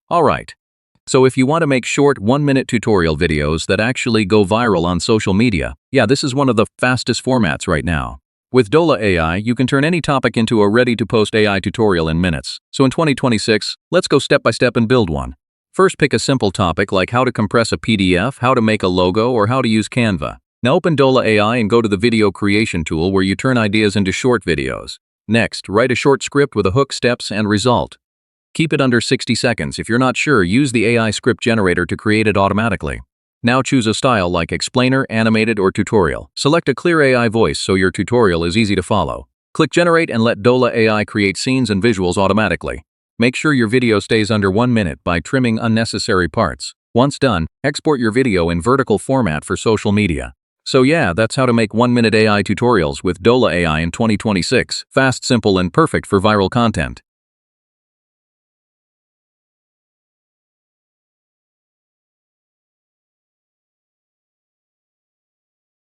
Alright, so if you want to make short 1-minute tutorial videos that actually go viral on social media, yeah, this is one of the fastest formats right now. With Dola AI, you can turn any topic into a ready-to-post AI tutorial in minutes. So in 2026, let's go step by step and build one. First, pick a simple topic like how to compress a PDF, how to make a logo, or how to use Canva. Now open Dola AI and go to the video creation tool where you turn ideas into short videos. Next, write a short script with a hook, steps, and result. Keep it under 60 seconds. If you're not sure, use the AI script generator to create it automatically. Now choose a style like explainer, animated, or tutorial. Select a clear AI voice so your tutorial is easy to follow. Click generate and let Dola AI create scenes and visuals automatically. Make sure your video stays under 1 minute by trimming unnecessary parts. Once done, export your video in vertical format for social media. So yeah, that's how to make 1-minute AI tutorials with Dola AI in 2026. Fast, simple, and perfect for viral content.